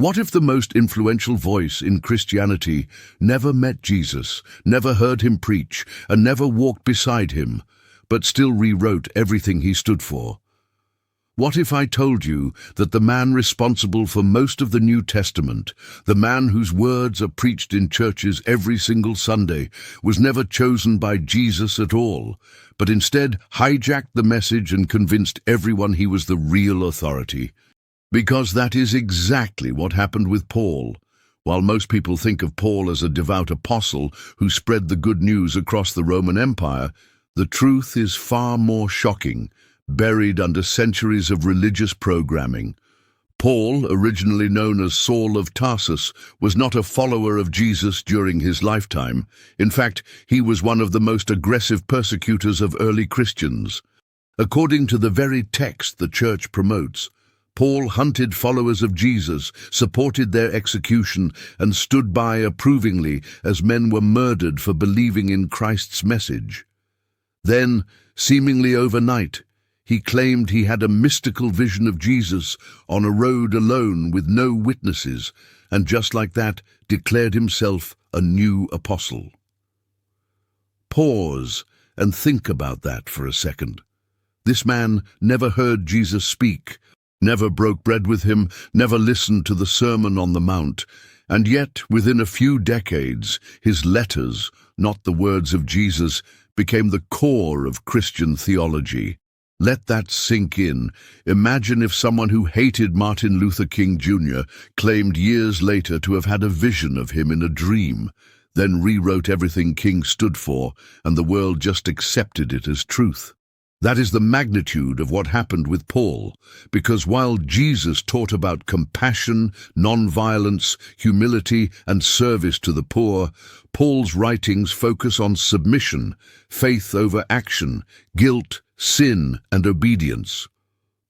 What if the most influential voice in Christianity never met Jesus, never heard him preach, and never walked beside him, but still rewrote everything he stood for? What if I told you that the man responsible for most of the New Testament, the man whose words are preached in churches every single Sunday, was never chosen by Jesus at all, but instead hijacked the message and convinced everyone he was the real authority? Because that is exactly what happened with Paul. While most people think of Paul as a devout apostle who spread the good news across the Roman Empire, the truth is far more shocking, buried under centuries of religious programming. Paul, originally known as Saul of Tarsus, was not a follower of Jesus during his lifetime. In fact, he was one of the most aggressive persecutors of early Christians. According to the very text the church promotes, Paul hunted followers of Jesus, supported their execution, and stood by approvingly as men were murdered for believing in Christ's message. Then, seemingly overnight, he claimed he had a mystical vision of Jesus on a road alone with no witnesses, and just like that, declared himself a new apostle. Pause and think about that for a second. This man never heard Jesus speak, never broke bread with him, never listened to the Sermon on the Mount, and yet, within a few decades, his letters, not the words of Jesus, became the core of Christian theology. Let that sink in. Imagine if someone who hated Martin Luther King Jr. claimed years later to have had a vision of him in a dream, then rewrote everything King stood for, and the world just accepted it as truth. That is the magnitude of what happened with Paul, because while Jesus taught about compassion, non-violence, humility, and service to the poor, Paul's writings focus on submission, faith over action, guilt, sin, and obedience.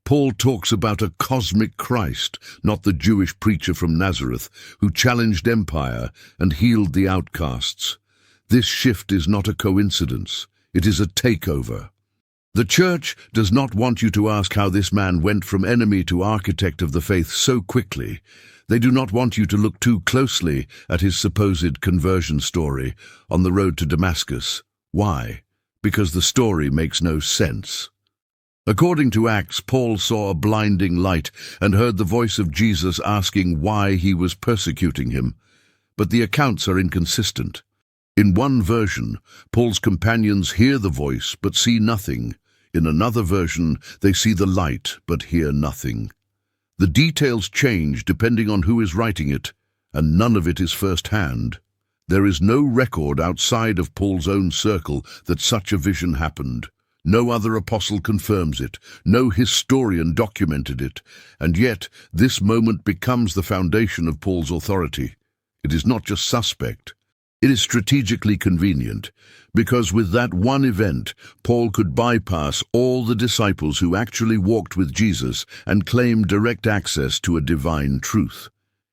Paul talks about a cosmic Christ, not the Jewish preacher from Nazareth, who challenged empire and healed the outcasts. This shift is not a coincidence. It is a takeover. The church does not want you to ask how this man went from enemy to architect of the faith so quickly. They do not want you to look too closely at his supposed conversion story on the road to Damascus. Why? Because the story makes no sense. According to Acts, Paul saw a blinding light and heard the voice of Jesus asking why he was persecuting him. But the accounts are inconsistent. In one version, Paul's companions hear the voice but see nothing. In another version, they see the light but hear nothing. The details change depending on who is writing it, and none of it is first-hand. There is no record outside of Paul's own circle that such a vision happened. No other apostle confirms it, no historian documented it, and yet this moment becomes the foundation of Paul's authority. It is not just suspect. It is strategically convenient, because with that one event, Paul could bypass all the disciples who actually walked with Jesus and claim direct access to a divine truth.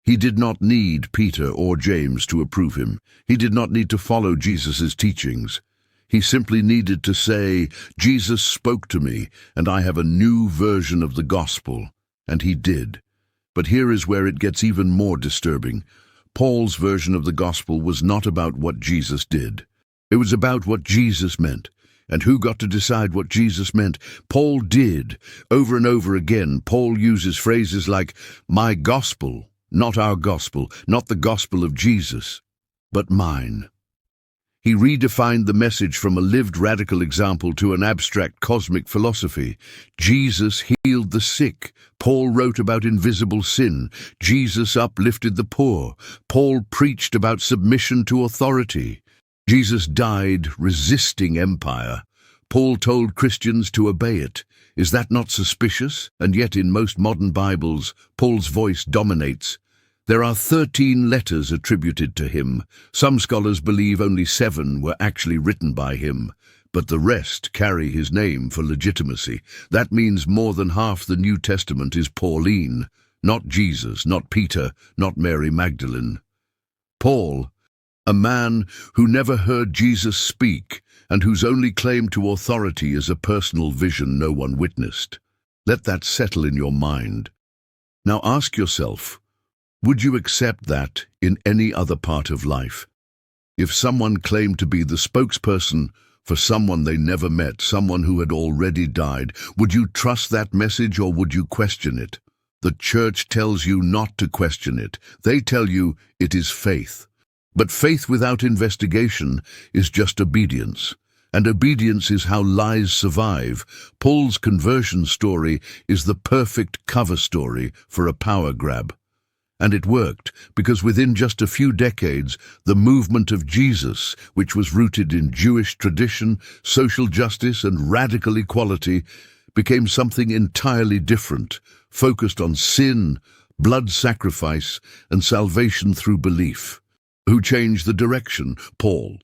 He did not need Peter or James to approve him. He did not need to follow Jesus' teachings. He simply needed to say, Jesus spoke to me, and I have a new version of the gospel. And he did. But here is where it gets even more disturbing. Paul's version of the gospel was not about what Jesus did. It was about what Jesus meant. And who got to decide what Jesus meant? Paul did. Over and over again, Paul uses phrases like, my gospel, not our gospel, not the gospel of Jesus, but mine. He redefined the message from a lived radical example to an abstract cosmic philosophy. Jesus healed the sick. Paul wrote about invisible sin. Jesus uplifted the poor. Paul preached about submission to authority. Jesus died resisting empire. Paul told Christians to obey it. Is that not suspicious? And yet in most modern Bibles, Paul's voice dominates. There are 13 letters attributed to him. Some scholars believe only 7 were actually written by him, but the rest carry his name for legitimacy. That means more than half the New Testament is Pauline, not Jesus, not Peter, not Mary Magdalene. Paul, a man who never heard Jesus speak and whose only claim to authority is a personal vision no one witnessed. Let that settle in your mind. Now ask yourself, Would you accept that in any other part of life? If someone claimed to be the spokesperson for someone they never met, someone who had already died, would you trust that message or would you question it? The church tells you not to question it. They tell you it is faith. But faith without investigation is just obedience. And obedience is how lies survive. Paul's conversion story is the perfect cover story for a power grab. And it worked, because within just a few decades, the movement of Jesus, which was rooted in Jewish tradition, social justice, and radical equality, became something entirely different, focused on sin, blood sacrifice, and salvation through belief. Who changed the direction? Paul.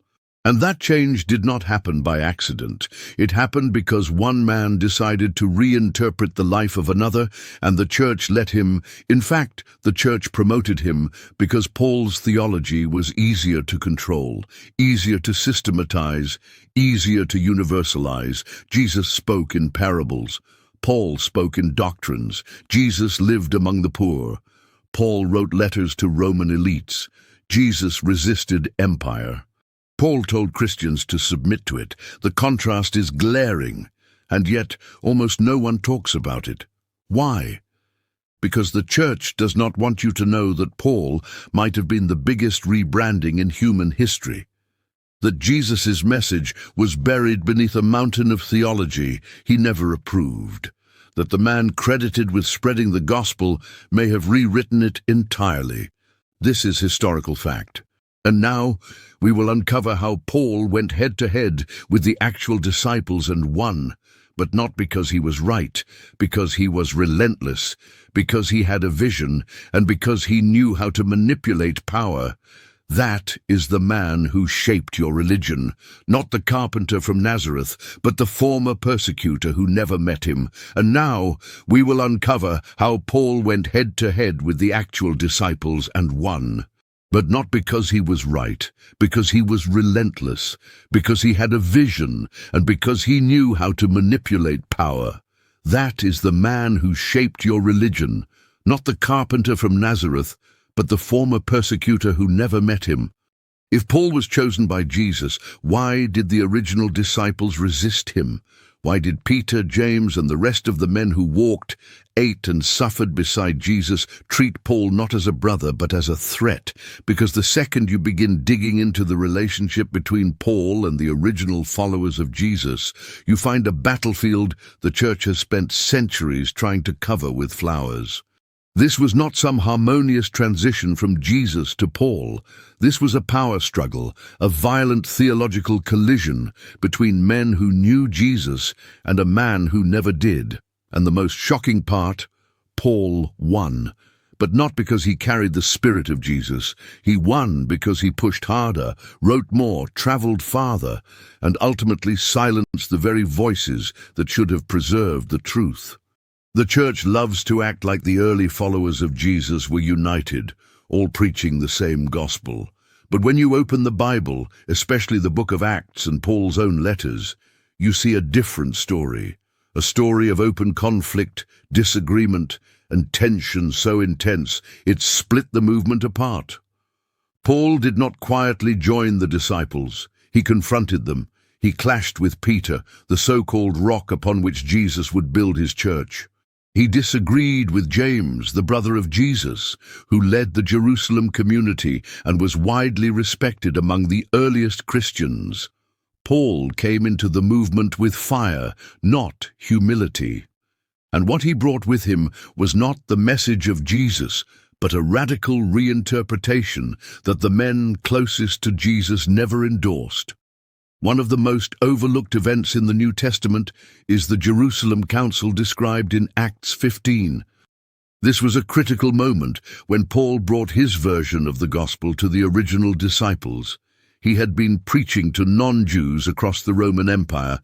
And that change did not happen by accident. It happened because one man decided to reinterpret the life of another, and the church let him. In fact, the church promoted him because Paul's theology was easier to control, easier to systematize, easier to universalize. Jesus spoke in parables. Paul spoke in doctrines. Jesus lived among the poor. Paul wrote letters to Roman elites. Jesus resisted empire. Paul told Christians to submit to it. The contrast is glaring, and yet almost no one talks about it. Why? Because the church does not want you to know that Paul might have been the biggest rebranding in human history. That Jesus' message was buried beneath a mountain of theology he never approved. That the man credited with spreading the gospel may have rewritten it entirely. This is historical fact. And now we will uncover how Paul went head-to-head with the actual disciples and won, but not because he was right, because he was relentless, because he had a vision, and because he knew how to manipulate power. That is the man who shaped your religion, not the carpenter from Nazareth, but the former persecutor who never met him. And now we will uncover how Paul went head-to-head with the actual disciples and won. But not because he was right, because he was relentless, because he had a vision, and because he knew how to manipulate power. That is the man who shaped your religion, not the carpenter from Nazareth, but the former persecutor who never met him. If Paul was chosen by Jesus, why did the original disciples resist him? Why did Peter, James, and the rest of the men who walked, ate, and suffered beside Jesus treat Paul not as a brother but as a threat? Because the second you begin digging into the relationship between Paul and the original followers of Jesus, you find a battlefield the church has spent centuries trying to cover with flowers. This was not some harmonious transition from Jesus to Paul. This was a power struggle, a violent theological collision between men who knew Jesus and a man who never did. And the most shocking part, Paul won. But not because he carried the spirit of Jesus. He won because he pushed harder, wrote more, traveled farther, and ultimately silenced the very voices that should have preserved the truth. The church loves to act like the early followers of Jesus were united, all preaching the same gospel. But when you open the Bible, especially the book of Acts and Paul's own letters, you see a different story. A story of open conflict, disagreement, and tension so intense it split the movement apart. Paul did not quietly join the disciples. He confronted them. He clashed with Peter, the so-called rock upon which Jesus would build his church. He disagreed with James, the brother of Jesus, who led the Jerusalem community and was widely respected among the earliest Christians. Paul came into the movement with fire, not humility. And what he brought with him was not the message of Jesus, but a radical reinterpretation that the men closest to Jesus never endorsed. One of the most overlooked events in the New Testament is the Jerusalem Council described in Acts 15. This was a critical moment when Paul brought his version of the gospel to the original disciples. He had been preaching to non-Jews across the Roman Empire,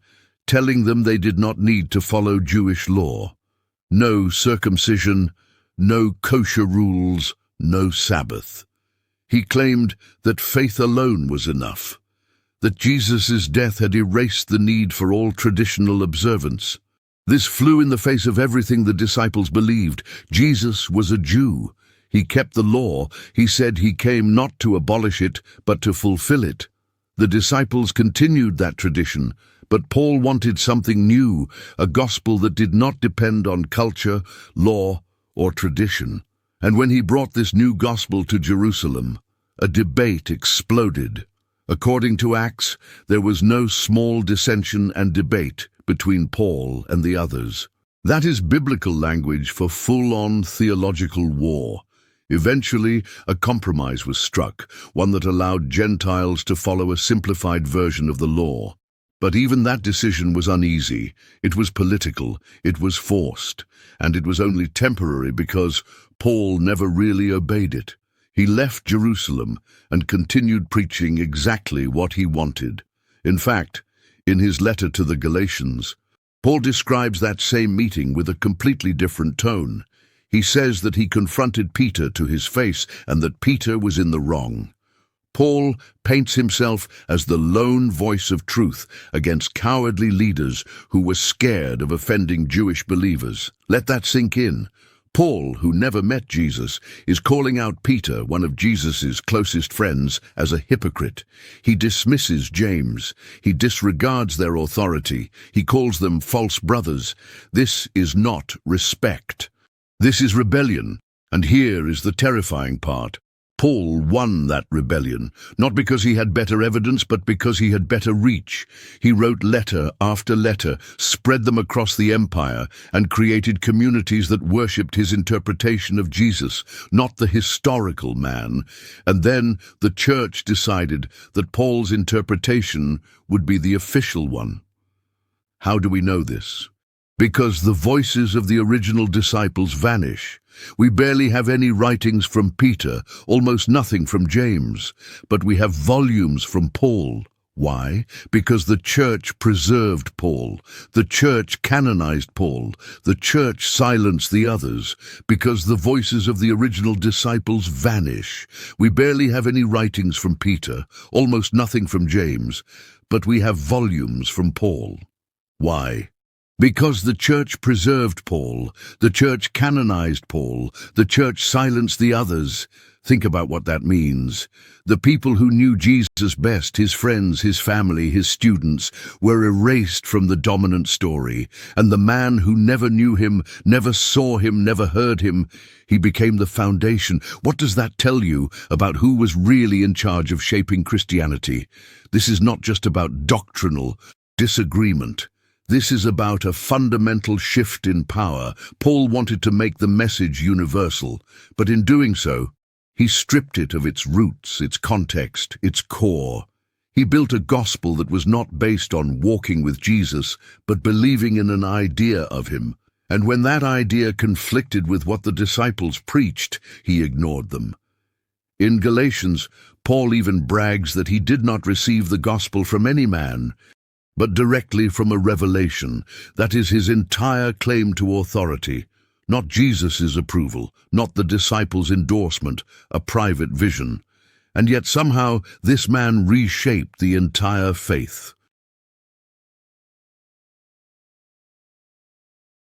telling them they did not need to follow Jewish law. No circumcision, no kosher rules, no Sabbath. He claimed that faith alone was enough, that Jesus' death had erased the need for all traditional observance. This flew in the face of everything the disciples believed. Jesus was a Jew. He kept the law. He said he came not to abolish it, but to fulfill it. The disciples continued that tradition, but Paul wanted something new, a gospel that did not depend on culture, law, or tradition. And when he brought this new gospel to Jerusalem, a debate exploded. According to Acts, there was no small dissension and debate between Paul and the others. That is biblical language for full-on theological war. Eventually, a compromise was struck, one that allowed Gentiles to follow a simplified version of the law. But even that decision was uneasy. It was political, it was forced, and it was only temporary because Paul never really obeyed it. He left Jerusalem and continued preaching exactly what he wanted. In fact, in his letter to the Galatians, Paul describes that same meeting with a completely different tone. He says that he confronted Peter to his face and that Peter was in the wrong. Paul paints himself as the lone voice of truth against cowardly leaders who were scared of offending Jewish believers. Let that sink in. Paul, who never met Jesus, is calling out Peter, one of Jesus' closest friends, as a hypocrite. He dismisses James. He disregards their authority. He calls them false brothers. This is not respect. This is rebellion. And here is the terrifying part. Paul won that rebellion, not because he had better evidence, but because he had better reach. He wrote letter after letter, spread them across the empire, and created communities that worshipped his interpretation of Jesus, not the historical man. And then the church decided that Paul's interpretation would be the official one. How do we know this? Because the voices of the original disciples vanish. We barely have any writings from Peter, almost nothing from James, but we have volumes from Paul. Why? Because the church preserved Paul. The church canonized Paul. The church silenced the others. Because the voices of the original disciples vanish. We barely have any writings from Peter, almost nothing from James, but we have volumes from Paul. Why? Because the church preserved Paul, the church canonized Paul, the church silenced the others. Think about what that means. The people who knew Jesus best, his friends, his family, his students, were erased from the dominant story, and the man who never knew him, never saw him, never heard him, he became the foundation. What does that tell you about who was really in charge of shaping Christianity? This is not just about doctrinal disagreement. This is about a fundamental shift in power. Paul wanted to make the message universal, but in doing so, he stripped it of its roots, its context, its core. He built a gospel that was not based on walking with Jesus, but believing in an idea of him. And when that idea conflicted with what the disciples preached, he ignored them. In Galatians, Paul even brags that he did not receive the gospel from any man, but directly from a revelation. That is his entire claim to authority, not Jesus' approval, not the disciples' endorsement, a private vision. And yet somehow this man reshaped the entire faith.